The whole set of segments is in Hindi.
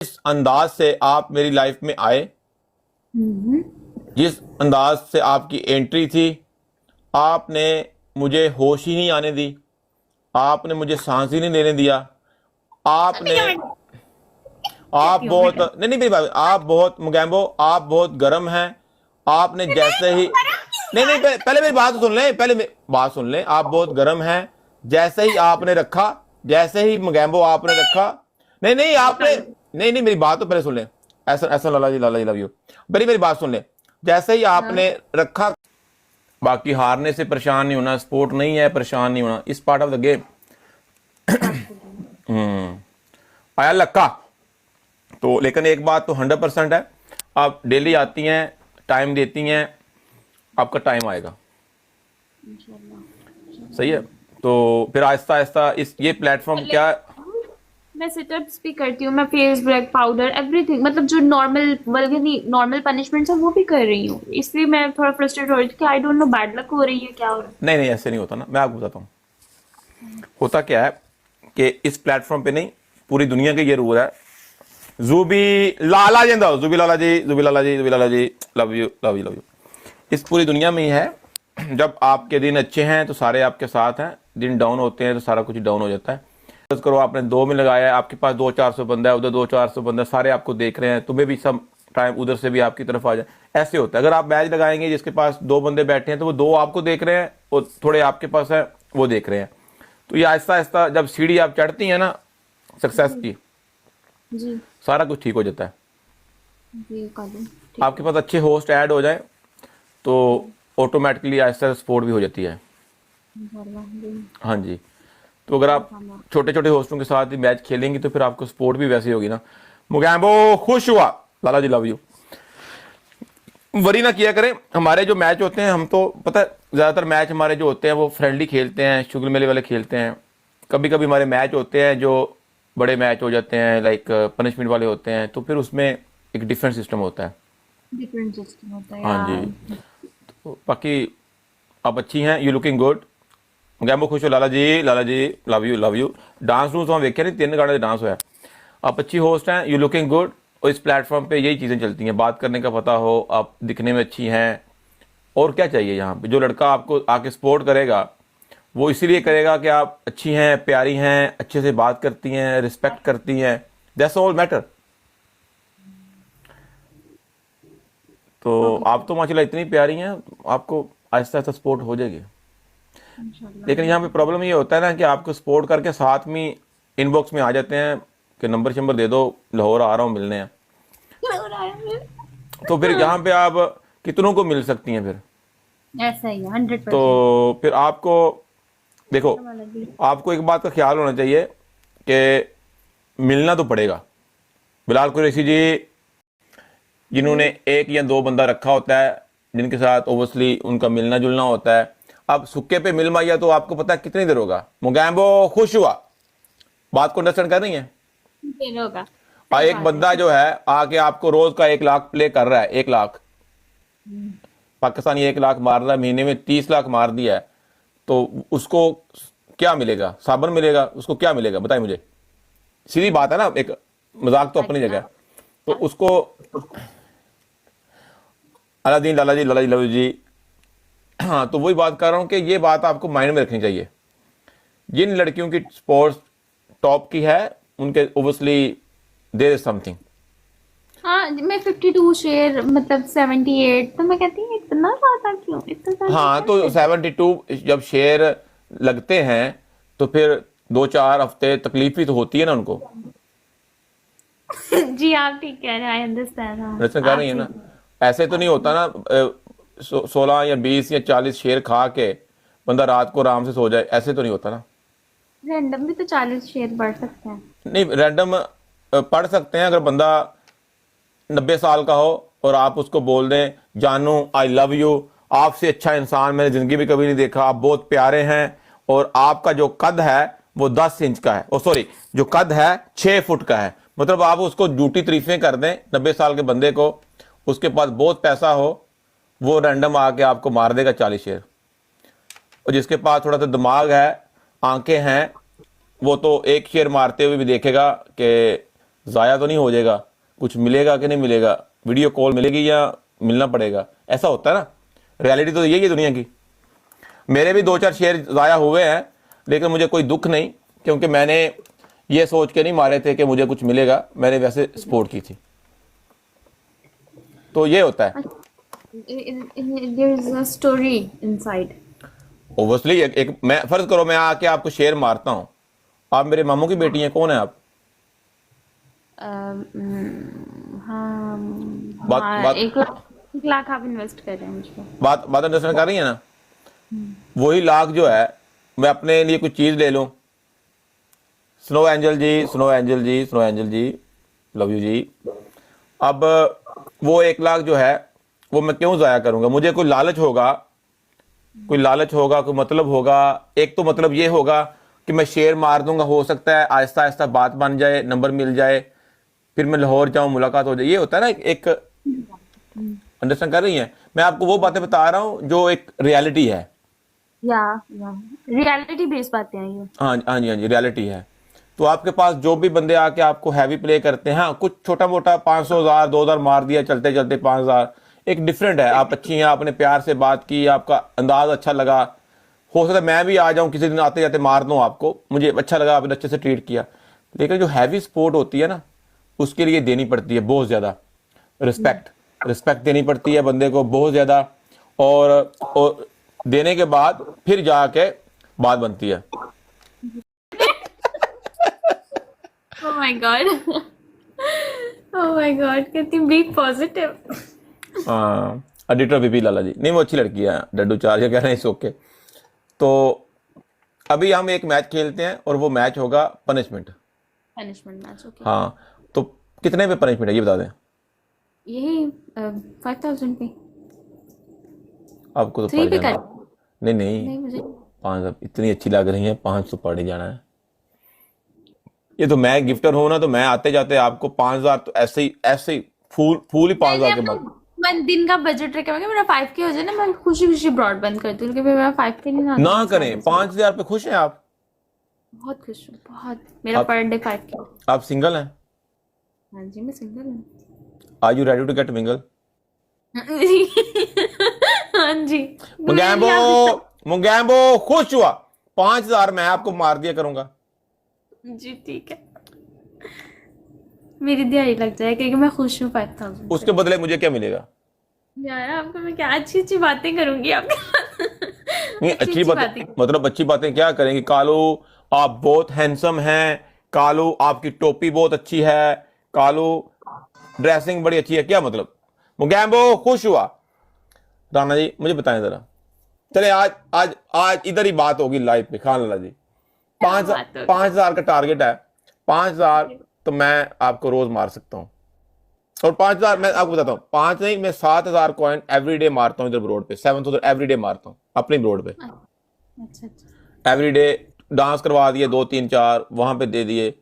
जिस अंदाज से आप मेरी लाइफ में आए, जिस अंदाज से आपकी एंट्री थी, आपने मुझे होश ही नहीं आने दी, आपने मुझे सांस ही नहीं लेने दिया। आपने आप बहुत नहीं नहीं मेरी बात, आप बहुत मुगैम्बो, आप बहुत गर्म हैं। आपने जैसे ही नहीं नहीं पहले मेरी बात तो सुन लें, पहले बात सुन लें। आप बहुत गर्म हैं। जैसे ही आपने रखा, जैसे ही मुगैम्बो आपने रखा, नहीं नहीं आपने नहीं नहीं मेरी बात तो पहले सुन लें। ऐसा ऐसा लाला जी लव यू, मेरी मेरी बात सुन लें। जैसे ही आपने रखा, बाकी हारने से परेशान नहीं होना, स्पोर्ट नहीं है परेशान नहीं होना, इस पार्ट ऑफ द गेम। आया लक्का तो, लेकिन एक बात तो 100% है, आप डेली आती हैं, टाइम देती हैं, आपका टाइम आएगा। सही है। तो फिर आहिस्ता आहिस्ता इस ये प्लेटफॉर्म क्या, मैं सिटअप्स भी करती हूँ, मैं फेस ब्लैक पाउडर एवरीथिंग, मतलब जो नॉर्मल पनिशमेंट्स है वो भी कर रही हूँ। इसलिए मैं थोड़ा फ्रस्ट्रेट हो रही थी कि I don't know bad luck हो रही है क्या हो रहा है। नहीं नहीं ऐसे नहीं होता ना, मैं आपको बताता हूँ। होता क्या है कि इस प्लेटफॉर्म पे नहीं, पूरी दुनिया के ये रूल है। Jubi Lala ji, Jubi Lala ji, Jubi Lala ji, Jubi Lala ji, love you love you love you. इस पूरी दुनिया में ही है, जब आपके दिन अच्छे हैं तो सारे आपके साथ हैं, दिन डाउन होते हैं तो सारा कुछ डाउन हो जाता है। करो आपने 2 में लगाया है, आपके पास 200-400 बंदा है, उधर 200-400 बंदा, सारे आपको देख रहे हैं, तुम्हें भी सब टाइम उधर से भी आपकी तरफ आ जाए, ऐसे होता है। अगर आप मैच लगाएंगे जिसके पास 2 बंदे बैठे हैं तो वो 2 आपको देख रहे हैं और थोड़े आपके पास है वो देख रहे हैं। तो ये आहिस्ता आहिस्ता जब सीढ़ी आप चढ़ती हैं ना सक्सेस की, जी सारा कुछ ठीक हो जाता है। जी ठीक। आपके पास अच्छे होस्ट ऐड हो जाए तो ऑटोमेटिकली आहिस्ता सपोर्ट भी हो जाती है। हाँ जी। तो अगर आप छोटे छोटे होस्टों के साथ ही मैच खेलेंगे तो फिर आपको सपोर्ट भी वैसी होगी ना। मुगैम्बो खुश हुआ, लाला जी लव यू। वरी ना किया करें, हमारे जो मैच होते हैं, हम तो पता है ज़्यादातर मैच हमारे जो होते हैं वो फ्रेंडली खेलते हैं, शुगर मेले वाले खेलते हैं। कभी कभी हमारे मैच होते हैं जो बड़े मैच हो जाते हैं, लाइक पनिशमेंट वाले होते हैं, तो फिर उसमें एक डिफरेंट सिस्टम होता है। डिफरेंट सिस्टम होता है हाँ जी। यार। तो बाकी आप अच्छी हैं, यू लुकिंग गुड। मुगैम्बो खुश हो, Lala ji love you love you. Dance डूंस वहाँ देखे नहीं, 3 गाने डांस हुआ है। आप अच्छी होस्ट हैं, यू लुकिंग गुड। और इस प्लेटफॉर्म पे यही चीज़ें चलती हैं, बात करने का पता हो, आप दिखने में अच्छी हैं, और क्या चाहिए यहाँ पे। जो लड़का आपको आके सपोर्ट करेगा वो इसीलिए करेगा कि आप अच्छी हैं, प्यारी हैं, अच्छे से बात करती हैं, रिस्पेक्ट करती हैं, दैट्स ऑल मैटर। तो आप तो माशाल्लाह इतनी प्यारी हैं, आपको आहिस्ता आहिस्ता सपोर्ट हो जाएगी। लेकिन यहाँ पे प्रॉब्लम ये होता है ना कि आपको सपोर्ट करके साथ में इनबॉक्स में आ जाते हैं कि नंबर शंबर दे दो, लाहौर आ रहा हूँ मिलने हैं। तो फिर यहाँ पे आप कितनों को मिल सकती हैं फिर। ऐसा ही है 100%। तो फिर आपको देखो, आपको एक बात का ख्याल होना चाहिए कि मिलना तो पड़ेगा। बिलाल कुरैशी जी जिन्होंने 1 या 2 बंदा रखा होता है, जिनके साथ ओबियसली उनका मिलना जुलना होता है। अब सुक्के पे मिल माया तो आपको पता है कितनी देर होगा। मुगैम्बो खुश हुआ, बात को अंडरस्टैंड कर रही है। होगा। और एक बंदा जो है आके आपको रोज का 1 लाख प्ले कर रहा है, 1 लाख पाकिस्तानी 1 लाख मार रहा है, महीने में 30 लाख मार दिया है, तो उसको क्या मिलेगा? साबन मिलेगा? उसको क्या मिलेगा बताइए मुझे। सीधी बात है ना, एक मजाक तो अपनी जगह है। तो उसको अलादीन लाला जी लव जी। हाँ, तो वही बात कर रहा हूँ कि ये बात आपको माइंड में रखनी चाहिए। जिन लड़कियों की स्पोर्ट्स टॉप की है उनके ओबियसली देयर इज समथिंग। हाँ मैं 52 शेयर मतलब 78, तो मैं कहती हूँ इतना ज्यादा क्यों, इतना ज्यादा हाँ, तो कैसे। 72 जब शेयर लगते हैं तो फिर 2-4 हफ्ते तकलीफ ही तो होती है ना उनको। जी आप ठीक कह रहे हैं, आई अंडरस्टैंड। हाँ रचना कर आप रही है सही। ना। ऐसे तो नहीं होता ना 16 या 20 या 40 शेर खा के बंदा रात को आराम से सो जाए, ऐसे तो नहीं होता ना। रैंडम भी तो 40 शेयर बढ़ सकते हैं। नहीं, रैंडम पढ़ सकते हैं अगर बंदा 90 साल का हो और आप उसको बोल दें जानू आई लव यू, आपसे अच्छा इंसान मैंने जिंदगी में कभी नहीं देखा, आप बहुत प्यारे हैं, और आपका जो कद है वो 10 इंच का है, ओ सॉरी जो कद है 6 फुट का है, मतलब आप उसको झूठी तारीफें कर दें 90 साल के बंदे को, उसके पास बहुत पैसा हो, वो रैंडम आके आपको मार देगा 40 शेर। और जिसके पास थोड़ा सा दिमाग है, आंखें हैं, वो तो 1 शेर मारते हुए भी देखेगा कि ज़ाया तो नहीं हो जाएगा, कुछ मिलेगा कि नहीं मिलेगा, वीडियो कॉल मिलेगी या मिलना पड़ेगा, ऐसा होता है ना। रियलिटी तो यही है दुनिया की। मेरे भी 2-4 शेयर ज़ाया हुए हैं, लेकिन मुझे कोई दुख नहीं, क्योंकि मैंने ये सोच के नहीं मारे थे कि मुझे कुछ मिलेगा, मैंने वैसे सपोर्ट की थी। तो ये होता है। There is a story inside. Obviously एक मैं फर्ज करो मैं आके आपको शेयर मारता हूँ, आप मेरे मामू की बेटी हैं, कौन है आप? हाँ बात हाँ, बात 1 लाख आप इन्वेस्ट कर रहे हैं मुझ पर। बात बात अंडरस्टैंड कर रही है ना? वही लाख जो है मैं अपने लिए कुछ चीज़ ले लूँ, snow angel ji, snow angel ji, snow angel ji, love you जी। अब वो 1 लाख जो है वो मैं क्यों ज़ाया करूँगा? मुझे कोई लालच होगा, कोई लालच होगा, कोई मतलब होगा। एक तो मतलब ये होगा कि मैं शेयर मार दूंगा, हो सकता है आहिस्ता आहिस्ता बात बन जाए, नंबर मिल जाए, फिर मैं लाहौर जाऊं, मुलाकात हो जाए। ये होता है ना एक अंडरस्टैंड कर रही हैं? मैं आपको वो बातें बता रहा हूँ जो एक रियलिटी है। या रियलिटी बेस्ड बातें हैं ये। हाँ हाँ जी, हाँ जी, रियलिटी है। तो आपके पास जो भी बंदे आके आपको हैवी प्ले करते हैं, हाँ कुछ छोटा मोटा 500,000 2,000 मार दिया चलते चलते 5,000, एक डिफरेंट है। आप अच्छी हैं, आपने प्यार से बात की, आपका अंदाज अच्छा लगा, हो सकता है मैं भी आ जाऊं किसी दिन आते जाते मार दूं आपको, मुझे अच्छा लगा, आपने अच्छे से ट्रीट किया। लेकिन जो हैवी सपोर्ट होती है ना, उसके लिए देनी पड़ती है बहुत ज़्यादा रिस्पेक्ट, रिस्पेक्ट देनी पड़ती है बंदे को बहुत ज़्यादा, और देने के बाद फिर जाके बात बनती है। Oh my God. Oh my God, कितनी बिग पॉजिटिव। हाँ, एडिटर बीबी लाला जी, नहीं वो अच्छी लड़की है, डड्डू चार्ज कह रहे हैं, ओके। तो अभी हम एक मैच खेलते हैं और वो मैच होगा पनिशमेंट। Punishment match, okay. हाँ, तो कितने पे पनिशमेंट है ये बता दें? यही 5,000 पे। आपको तो 3 पड़ पे जाना कर। है। नहीं नहीं, नहीं मुझे 5 इतनी अच्छी लग रही है, 5 तो पड़ ही जाना है। ये तो मैं गिफ्टर हूं ना, तो मैं आते जाते आपको 5,000 तो ऐसे ही फूल फूल ही 5,000 के बाद। मैं दिन का बजट रखा हुआ है, मेरा 5K हो जाए ना, मैं खुशी खुशी ब्रॉड बंद करती हूँ, क्योंकि मेरा 5K नहीं ना करें, 5,000 पे खुश हैं आप? बहुत खुश हूँ, बहुत। मेरा आप- पर डे 5K। आप सिंगल हैं? हाँ जी, मैं सिंगल हूँ। Are you ready to get mingle? हाँ जी। मुगैम्बो, मुगैम्बो खुश हुआ, 5,000 मैं आपको मार दिया करूंगा। जी ठीक है, मेरी दिहाड़ी लग जाए, क्योंकि मैं खुश हूँ 5,000 उसके बदले मुझे क्या मिलेगा? यार आपको मैं क्या अच्छी अच्छी बातें करूंगी आपके साथ। नहीं, अच्छी बातें मतलब अच्छी बातें क्या करेंगी? कालू आप बहुत हैंडसम हैं, कालू आपकी टोपी बहुत अच्छी है, कालू ड्रेसिंग बड़ी अच्छी है, क्या मतलब? मुगैम्बो खुश हुआ। राणा जी मुझे बताएं जरा, चले आज आज आज इधर ही बात होगी लाइव पे। खान लाला जी, बात होगी? 5,000 का टारगेट है, 5,000 तो मैं आपको रोज मार सकता हूँ। और 5,000 मैं आपको बताता हूँ, 5 नहीं मैं 7,000 कॉइन एवरीडे मारता हूँ इधर रोड पे, 7,000 एवरीडे मारता हूँ अपनी रोड पे अच्छा अच्छा। एवरीडे। डांस करवा दिए 2-3-4 वहां पे दे दिए,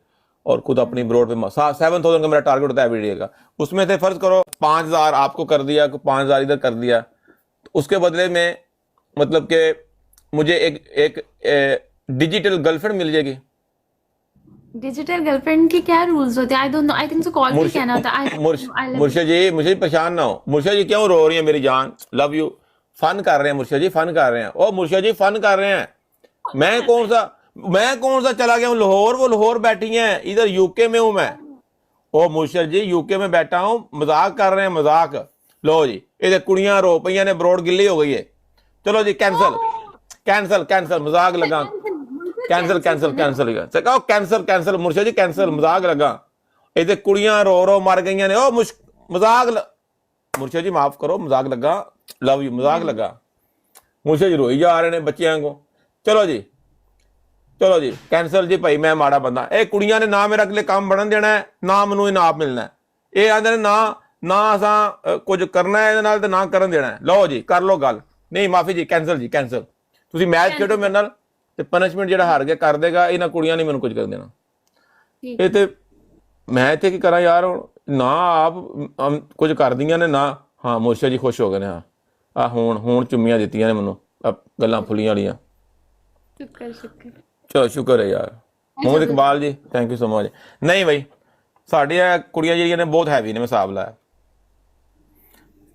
और खुद अपनी रोड पे 7,000 का मेरा टारगेट होता है एवरीडे का। उसमें से फर्ज करो 5,000 आपको कर दिया, 5,000 इधर कर दिया, तो उसके बदले में मतलब कि मुझे एक डिजिटल गर्लफ्रेंड मिल जाएगी। डिजिटल गर्लफ्रेंड के क्या रूल्स होते हैं? I don't know, I think so call पे कहना होता है। मुर्शिद जी मुझे परेशान ना हो। मुर्शिद जी क्यों रो रही है मेरी जान? Love you. फन कर रहे हैं मुर्शिद जी, फन कर रहे हैं। ओ मुर्शिद जी फन कर रहे हैं। मैं कौन सा चला गया हूँ लाहौर? वो लाहौर बैठी हैं, इधर यूके में हूं मैं। ओ मुर्शिद जी यूके में बैठा हूं, मजाक कर रहे हैं मजाक। लो जी इधर कुड़ियां रो पईयां ने, ब्रोड गिल्ली हो गई है। चलो जी कैंसल कैंसल कैंसल, मजाक लगा। Cancel cancel cancel cancel cancel मुर्शिद जी कैंसल, मजाक लगा। इधर कुड़ियां रो रो मर गई ने। ओ मुर्शिद जी माफ करो, मजाक लगा। लव यू, मजाक लगा। मुर्शिद जी रोई जा रहे ने बच्चियां को। चलो जी कैंसल जी भाई, मैं माड़ा बंदा। ਇਹ ਕੁੜੀਆਂ ਨੇ ਨਾ ਮੇਰਾ ਅਗਲੇ ਕੰਮ ਬਣਨ ਦੇਣਾ ਹੈ, ਨਾ ਮੈਨੂੰ ਇਨਾਮ ਮਿਲਣਾ ਹੈ। ਇਹ ਆਂਦੇ ਨੇ ਨਾ ਅਸਾਂ ਕੁਝ ਕਰਨਾ ਹੈ ਇਹਦੇ ਨਾਲ, ਤੇ ਨਾ ਕਰਨ ਦੇਣਾ ਹੈ। ਲਓ ਜੀ ਕਰ ਲਓ ਗੱਲ। ਨਹੀਂ ਮਾਫੀ ਜੀ, ਕੈਂਸਲ ਜੀ ਕੈਂਸਲ। ਤੁਸੀਂ ਮੈਚ ਖੇਡੋ ਮੇਰੇ ਨਾਲ, ਤੇ ਪਨਿਸ਼ਮੈਂਟ ਜਿਹੜਾ ਹਾਰ ਗਿਆ ਕਰ ਦੇਗਾ। ਇਹਨਾਂ ਕੁੜੀਆਂ ਨੇ ਮੈਨੂੰ ਕੁਝ ਕਰ ਦੇਣਾ। ਇਹ ਤੇ ਮੈਂ ਇੱਥੇ ਕੀ ਕਰਾਂ ਯਾਰ? ਨਾ ਆਪ ਕੁਝ ਕਰਦੀਆਂ ਨੇ ਨਾ। ਹਾਂ ਮੁਰਸ਼ਿਦ ਜੀ ਖੁਸ਼ ਹੋ ਗਏ ਨੇ। ਹਾਂ ਆ ਹੁਣ ਚੁੰਮੀਆਂ ਦਿੱਤੀਆਂ ਨੇ ਮੈਨੂੰ, ਗੱਲਾਂ ਫੁੱਲੀਆਂ ਵਾਲੀਆਂ। शुक्र शुक्र। चलो शुक्र है यार। Mohammad Iqbal ji thank you so much. नहीं भाई ਸਾਡੀਆਂ ਕੁੜੀਆਂ ਜਿਹੜੀਆਂ ਨੇ ਬਹੁਤ ਹੈਵੀ ਨੇ, ਮੈਂ ਹਿਸਾਬ ਲਾਇਆ।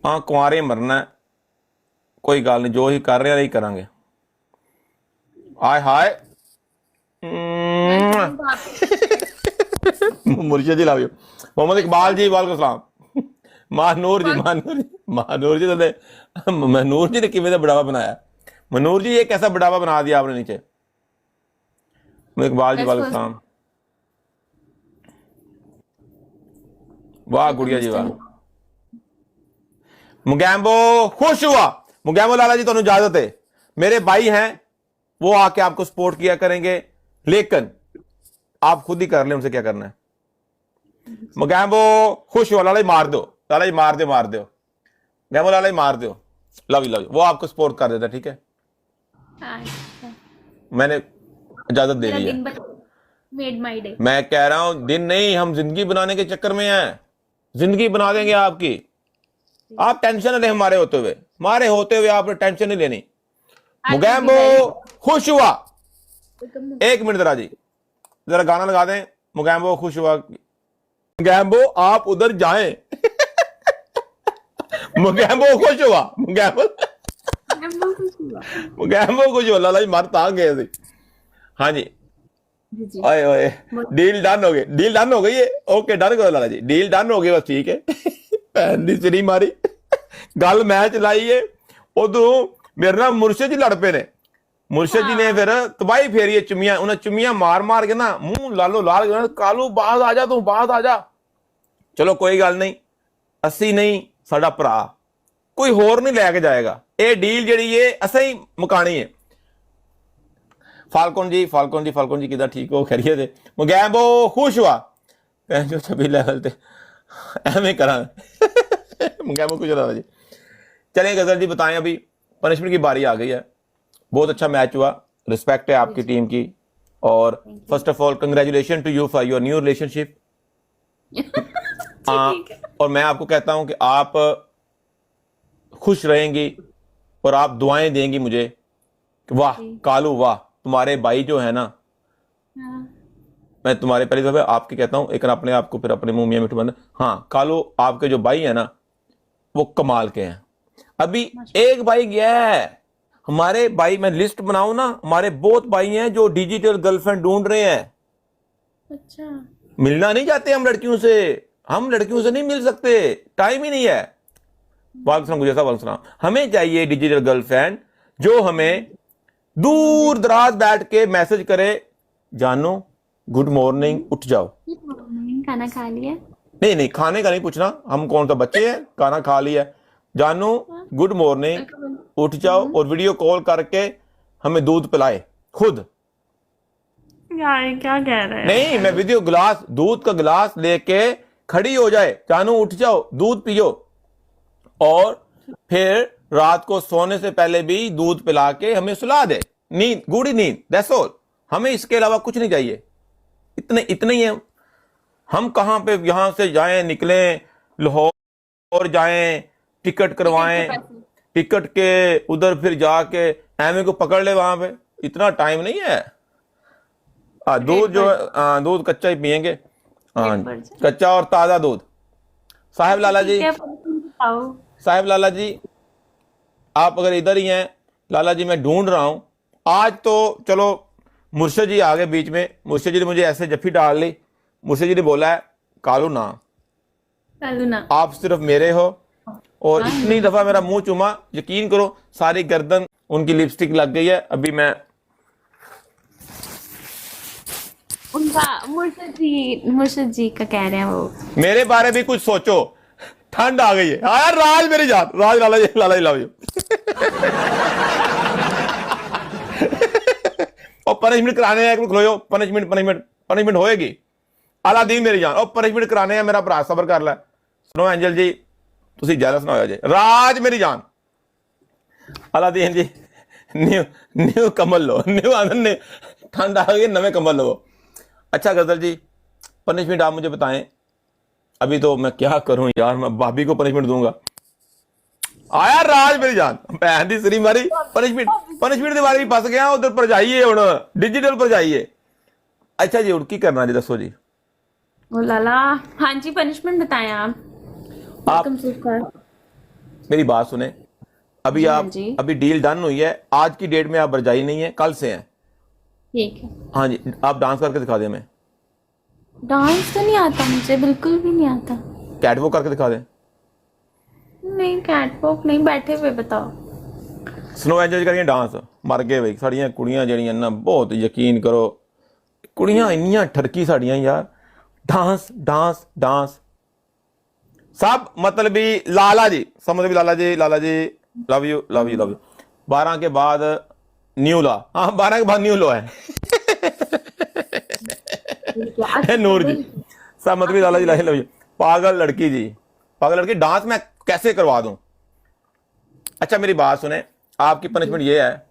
ਹਾਂ ਕੁਆਰੇ ਮਰਨਾ ਹੈ, ਕੋਈ ਗੱਲ ਨਹੀਂ, ਜੋ ਹੀ ਕਰ ਰਹੇ ਨਹੀਂ ਕਰਾਂਗੇ। ਆਏ हाय मुर्शिद जी लव यू। मोहम्मद इकबाल जी वालेकुम सलाम। महानूर जी महानूर जी ने महनूर जी ने किवें दा बढ़ावा बनाया? मनूर जी ये कैसा बढ़ावा बना दिया आपने नीचे? इकबाल जी वालेकुम सलाम। वाह गुड़िया जी वाह। मुगैम्बो खुश हुआ। मुगैम्बो लाला जी तुहानू इजाजत है, मेरे भाई हैं वो आके आपको सपोर्ट किया करेंगे, लेकिन आप खुद ही कर लें, उनसे क्या करना है। मुगैम्बो खुश हुआ। लाला जी मार दो, लाला जी मार दो मुगैम्बो, लाला जी मार दो। लव यू वो आपको सपोर्ट कर देता है, ठीक है। अच्छा, मैंने इजाजत दे दी है। Made my day. मैं कह रहा हूं दिन नहीं, हम जिंदगी बनाने के चक्कर में हैं, जिंदगी बना देंगे आपकी। आप टेंशन न लें, हमारे होते हुए आपने टेंशन नहीं लेनी। मुगैम्बो खुश हुआ। एक मिनट जरा जी, जरा गाना लगा दें। मुगैम्बो खुश हुआ। मुगैम्बो आप उधर जाएं। मुगैम्बो खुश हुआ। मुगैम्बो खुश हुआ। लाला जी मर तांग गए थे। हाँ जी, ओए ओए डील डन हो गई, डील डन हो गई है। ओके डन करो लाला जी, डील डन हो गई बस, ठीक है। भैन दी सिरी मारी गल मैं चलाई है। उदों मेरे नाल मुर्शिद जी लड़ पे ने। मुर्शिद जी ने फिर तबाही फेरी है, चुमियां उन्हें चुमियां मार मार के ना मुंह लालो लाल, कालू बाहर आ जा, तू बाहर आ जा। चलो कोई गल नहीं, असी नहीं साडा भरा कोई होर नहीं लैके जाएगा। ये डील जिहड़ी है असीं ही मुकानी है। फाल्कन जी किदा ठीक हो, खैरियत है। मुगैम्बो खुश हुआ। जो छबी लैवल ते एवें करा। मुगैम्बो खुश हुआ जी। चलें गजल जी बताएं, अभी पनिशमेंट की बारी आ गई है। बहुत अच्छा मैच हुआ, रिस्पेक्ट है आपकी टीम की, और first of all congratulation to you for your new relationship. और मैं आपको कहता हूं कि आप खुश रहेंगी और आप दुआएं देंगी मुझे कि वाह कालू वाह, तुम्हारे भाई जो है ना, मैं तुम्हारे पहले दफे आपके कहता हूं, एक अपने आप को फिर अपने मुंह में मिठू बंद। हाँ कालू आपके जो भाई है ना वो कमाल के हैं। अभी एक भाई गया है, हमारे भाई, मैं लिस्ट बनाऊं ना, हमारे बहुत भाई हैं जो डिजिटल गर्लफ्रेंड ढूंढ रहे हैं। अच्छा, मिलना नहीं चाहते हम लड़कियों से, हम लड़कियों से नहीं मिल सकते, टाइम ही नहीं है। वालेकुम, हमें चाहिए डिजिटल गर्लफ्रेंड जो हमें दूर दराज बैठ के मैसेज करे, जानू गुड मॉर्निंग, उठ जाओ। खाना खा लिया? नहीं खाने का नहीं पूछना, हम कौन सा बच्चे हैं, खाना खा लिया। जानू गुड मॉर्निंग, उठ जाओ, और वीडियो कॉल करके हमें दूध पिलाए खुद। यार क्या कह रहे हैं? नहीं, मैं वीडियो गिलास, दूध का गिलास लेके खड़ी हो जाए, जानू उठ जाओ दूध पियो, और फिर रात को सोने से पहले भी दूध पिला के हमें सुला दे। नींद, गूढ़ी नींद, दैट्स ऑल। हमें इसके अलावा कुछ नहीं चाहिए। इतने ही है। हम कहां पे यहां से जाएं, निकलें, लाहौर जाएं, टिकट करवाएं, टिकट के उधर फिर जाके एम को पकड़ ले, वहां पे इतना टाइम नहीं है। दूध जो है, दूध कच्चा ही पियेंगे। कच्चा और ताजा दूध। साहिब लाला जी, साहिब लाला जी आप अगर इधर ही हैं, लाला जी मैं ढूंढ रहा हूं। आज तो चलो मुर्शिद जी आ गए बीच में, मुर्शिद जी ने मुझे ऐसे जफ्फी डाल ली। मुर्शिद जी ने बोला है कालू ना, आप सिर्फ मेरे हो, और इतनी दफा मेरा मुंह चुमा, यकीन करो सारी गर्दन उनकी लिपस्टिक लग गई है। अभी मैं उनका मुर्शिद जी का कह रहे हैं वो, मेरे बारे में कुछ सोचो। ठंड आ गई है। हाँ राज मेरी जान, राज लाला जी लव यू। और पनिशमेंट कराने हैं, खलो पनिशमेंट होएगी। अलादीन मेरी जान, और पनिशमेंट कराने हैं, मेरा भरा सबर कर लै। सुनो एंजल जी, तुसी जेलस ना हो जाए। राज मेरी जान, अलादीन जी न्यू कमल लो, न्यू ठंड आ गई, नवे कमल लो। अच्छा गजल जी, पनिशमेंट आप मुझे बताएं। अभी तो मैं क्या करूं यार, मैं भाभी को पनिशमेंट दूंगा। आया राज मेरी जान, भैन दी सिरी मारी। पनिशमेंट के बारे में फस गया, उधर पर जाइए, हुण डिजिटल पर जाइए। अच्छा जी, हुण की करना जी, दसो जी। ओ लाला। हाँ जी, पनिशमेंट बताएं आप। आप वेलकम सुल्तान। मेरी बात सुने। अभी जी हाँ आप जी। अभी डील डन हुई है, आज की डेट में आप बरजाई नहीं है, कल से हैं। ठीक है। हाँ जी, आप डांस करके दिखा दें हमें। डांस तो नहीं आता मुझे, बिल्कुल भी नहीं आता। कैटवॉक करके दिखा दें। नहीं, कैटवॉक नहीं, बैठे हुए बताओ। स्नो एंजॉय करिए डांस। मर गए बई साड़ियां कुड़ियां जड़ियां ना, बहुत यकीन करो, कुड़ियां इन्नियां ठरकी साड़ियां यार। डांस डांस डांस सब मतलब भी लाला जी, सब मतलब भी Lala ji, Lala ji, love you love you love you. 12 के बाद न्यू लॉ, हाँ 12 के बाद न्यू लॉ है। ठीक है, है अच्छा नूर जी, चलें। सब मतलब भी लाला जी, लाला जी लव यू। पागल लड़की जी, पागल लड़की, डांस मैं कैसे करवा दूं। अच्छा मेरी बात सुने, आपकी जी पनिशमेंट ये है,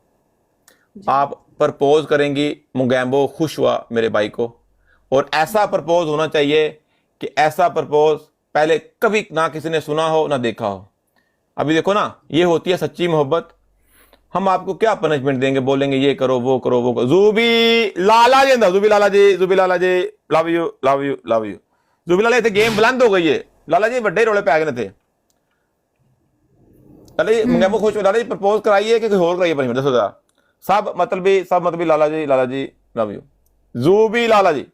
जी। आप प्रपोज करेंगी, मुगैम्बो खुश हुआ मेरे भाई को, और ऐसा प्रपोज होना चाहिए कि ऐसा प्रपोज पहले कभी ना किसी ने सुना हो ना देखा हो। अभी देखो ना, ये होती है सच्ची मोहब्बत। हम आपको क्या पनिशमेंट देंगे, बोलेंगे ये करो वो करो वो करो। जूबी लाला जी अंदर, Jubi Lala ji, Jubi Lala ji, love you love you love you. Jubi Lala इतने गेम बुलंद हो गई है, लाला जी बड़े रोले पै गए थे। लाला जी मुगैम्बो खुश, लाला जी प्रपोज कराइए कि कोई होर कराइए पनिशमेंट, दसो जरा। सब मतलब भी लाला जी लव यू। जूबी लाला जी,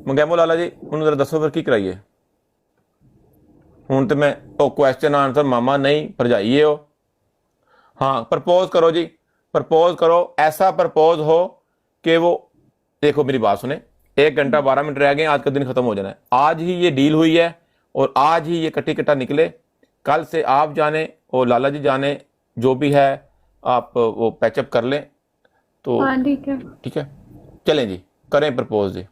मुगैम्बो लाला जी उन्होंने जरा दसो फिर की कराइए। हूं तो मैं ओ क्वेश्चन आंसर मामा नहीं भरजाइए हो। हाँ प्रपोज करो जी, प्रपोज करो, ऐसा प्रपोज हो कि वो, देखो मेरी बात सुने, 1 घंटा 12 मिनट रह गए, आज का दिन खत्म हो जाना है। आज ही ये डील हुई है और आज ही ये कट्टी कट्टा निकले। कल से आप जाने और लाला जी जाने, जो भी है आप वो पैचअप कर लें तो हाँ ठीक है। ठीक है। चलें जी, करें प्रपोज जी।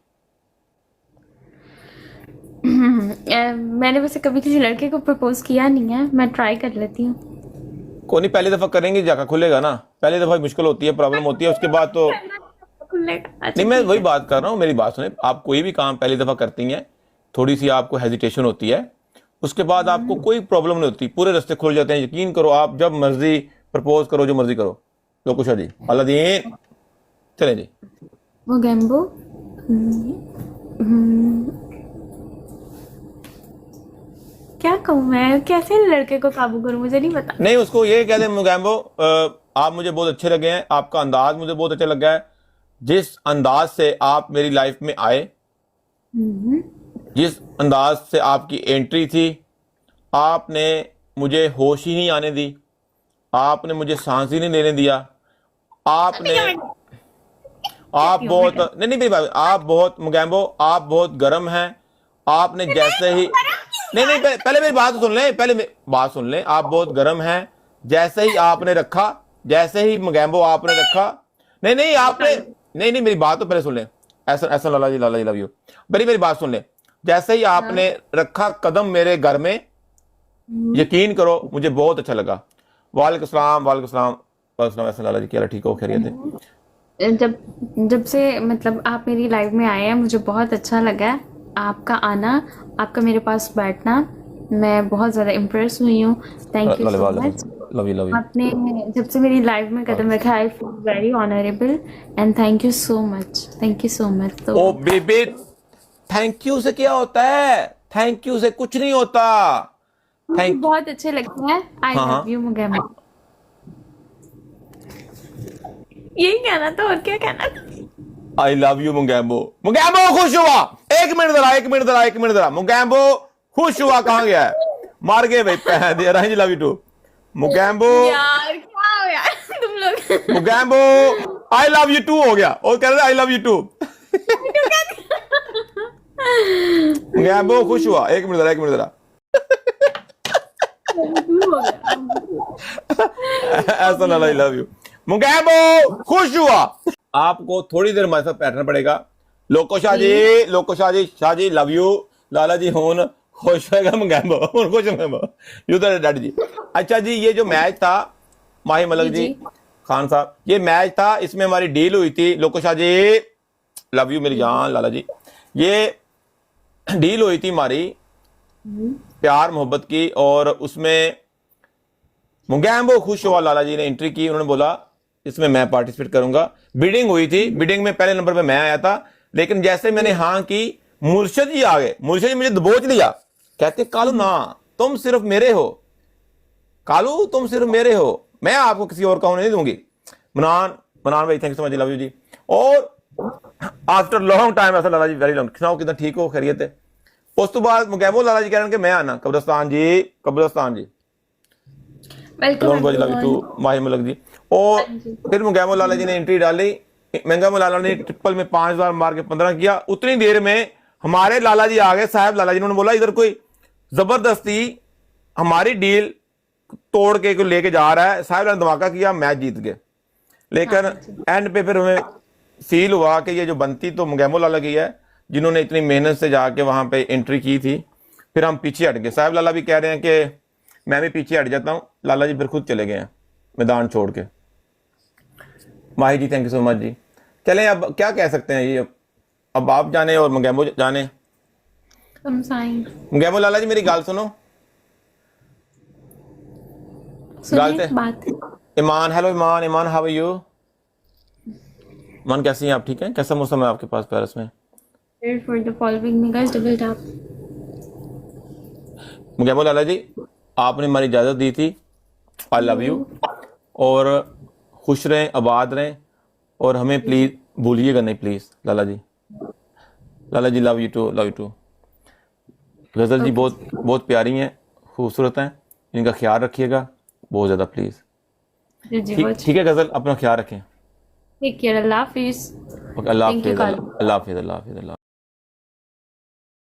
मैंने वैसे कभी किसी लड़के को प्रपोज किया नहीं है, मैं ट्राई कर लेती हूँ। कोई नहीं, पहली दफा करेंगे जाकर खुलेगा ना, पहली दफा मुश्किल होती है, प्रॉब्लम होती है, उसके बाद तो करना खुलेगा। अच्छा नहीं। मैं ठीक वही है। बात कर रहा हूँ, मेरी बात सुने, आप कोई भी काम पहली दफा करती हैं, थोड़ी सी आपको हेजिटेशन होती है, उसके बाद आपको कोई प्रॉब्लम नहीं होती, पूरे रास्ते खुल जाते हैं। यकीन करो, आप जब मर्जी प्रपोज करो, जो मर्जी करो। तो कुछ है जी, अलादीन, चले जी। मोगेम्बो। क्या कहूँ मैं, कैसे लड़के को काबू करूँ, मुझे नहीं पता। नहीं, उसको ये कह दें मुगैम्बो, आप मुझे बहुत अच्छे लगे हैं, आपका अंदाज मुझे बहुत अच्छा लगा है, जिस अंदाज से आप मेरी लाइफ में आए, हम्म। जिस अंदाज से आपकी एंट्री थी, आपने मुझे होश ही नहीं आने दी, आपने मुझे सांस ही नहीं लेने दिया। आपने आप कहती हूँ बहुत, बेटा। नहीं नहीं मेरी बात, आप बहुत मुगैम्बो, आप बहुत गर्म हैं। आपने जैसे ही, नहीं नहीं पहले मेरी बात तो सुन लें, पहले बात सुन लें, आप बहुत गर्म हैं। जैसे ही आपने रखा, जैसे ही मुगैम्बो आपने रखा, नहीं नहीं आपने, नहीं नहीं मेरी बात तो पहले सुन लें। ऐसा ऐसा लाला जी लव यू। मेरी मेरी बात सुन लें, जैसे ही हाँ। आपने रखा कदम मेरे घर में, यकीन करो मुझे बहुत अच्छा लगा। वालेकुम सलाम, वालेकुम सलाम, वालेकुम सलाम। ऐसा लाला जी क्या हाल है, ठीक हो, खैरियत है? जब जब से मतलब आप मेरी लाइफ में आए हैं, मुझे बहुत अच्छा लगा है आपका आना, आपका मेरे पास बैठना। मैं बहुत ज़्यादा इम्प्रेस हुई हूँ। Thank you so much. Love you love you. आपने जब से मेरी लाइफ में कदम रखा, I feel very honourable and thank you so much, thank you so much. तो ओ बेबी, थैंक यू से क्या होता है, थैंक यू से कुछ नहीं होता। मुझे थैंक, बहुत अच्छे लगते हैं। आई हाँ लव यू हाँ, मुगैम्बो। यही कहना था, और क्या कहना था। आई लव यू मुगैम्बो। मुगैम्बो खुश हुआ, 1 मिनट जरा, 1 मिनट जरा, 1 मिनट जरा। मुगैम्बो खुश हुआ, कहां गया है, मार गए भाई पैर दे रहा, लव यू टू मुगैम्बो। यार क्या हो यार तुम लोग। Mogambo I love you too हो गया, और कह रहे I love you too. Mogambo खुश हुआ, 1 मिनट जरा, 1 मिनट जरा। ऐसा ना, आई लव यू मुगैम्बो खुश हुआ। आपको थोड़ी देर हमारे साथ बैठना पड़ेगा। लोको शाह जी, लोको शाह जी लव यू। लाला जी होन खुश होएगा, मुगैम्बो हुन खुश मुगैम्बो, यू तो डैडी जी। अच्छा जी, ये जो मैच था, माही मलक जी, खान साहब, ये मैच था, इसमें हमारी डील हुई थी। लोको शाह जी लव यू मेरी जान, लाला जी, ये डील हुई थी हमारी प्यार मोहब्बत की, और उसमें मुगैम्बो खुश हुआ, लाला जी ने एंट्री की, उन्होंने बोला इसमें मैं पार्टिसिपेट करूंगा। बिडिंग हुई थी, बिडिंग में पहले नंबर पे मैं आया था, लेकिन जैसे मैंने हाँ की, मुर्शद जी आ गए, मुर्शद जी मुझे दबोच लिया, कहते कालू ना, तुम सिर्फ मेरे हो, कालू तुम सिर्फ मेरे हो, मैं आपको किसी और का होने नहीं दूंगी। मनान मनान भाई, thank you so much, love you जी। और आफ्टर लॉन्ग टाइम, ऐसा लाला जी वेरी लॉन्ग, सुनाओ कितना ठीक हो, खैरियत है। उस तो बाद मुगैबो लाला जी कह रहे हैं कि मैं आना, कब्रिस्तान जी, कब्रिस्तान जी, वेलकम लव यू टू माही मलक जी। और फिर मुगैबो लाला जी ने एंट्री डाली, मुगैबो लाला ने ट्रिपल में 5 बार मार के 15 किया। उतनी देर में हमारे लाला जी आ गए, साहब लाला जी, उन्होंने बोला इधर कोई जबरदस्ती हमारी डील तोड़ के कोई लेके जा रहा है। साहब ने धमाका किया, मैच जीत गए। लेकिन एंड पे फिर हमें फील हुआ कि ये जो बनती तो मुगैबो लाला की है, जिन्होंने इतनी मेहनत से जाके वहां पे एंट्री की थी। फिर हम पीछे हट गए। साहब लाला भी कह रहे हैं कि मैं भी पीछे हट जाता हूं। लाला जी फिर खुद चले गए हैं मैदान छोड़ के। माही जी, थैंक यू सो मच जी। चलें, अब क्या कह सकते हैं ये, अब आप जाने और मुगैबो जाने। तुम साईं मुगैबो लाला जी मेरी गाल सुनो, गाल सुनिए से। बात। Iman, hello Iman, Iman how are you? Iman कैसी हैं आप, ठीक हैं? कैसा मौसम है आपके पास पेरिस में? For the following me guys, double tap. Mogambo Lala ji, आपने हमारी इजाज़त दी थी, आई लव यू, और खुश रहें, आबाद रहें, और हमें प्लीज़ भूलिएगा नहीं, please Lala ji. Lala ji love you too, love you too. Ghazal ji बहुत बहुत प्यारी हैं, खूबसूरत हैं, इनका ख्याल रखिएगा बहुत ज़्यादा प्लीज़। ठीक है गज़ल, अपना ख्याल रखें। टेक केयर, अल्लाह हाफिज। ओके, अल्लाह हाफिज़, अल्लाह हाफिज़, अल्लाह हाफिज़, अल्लाह हाफिज़।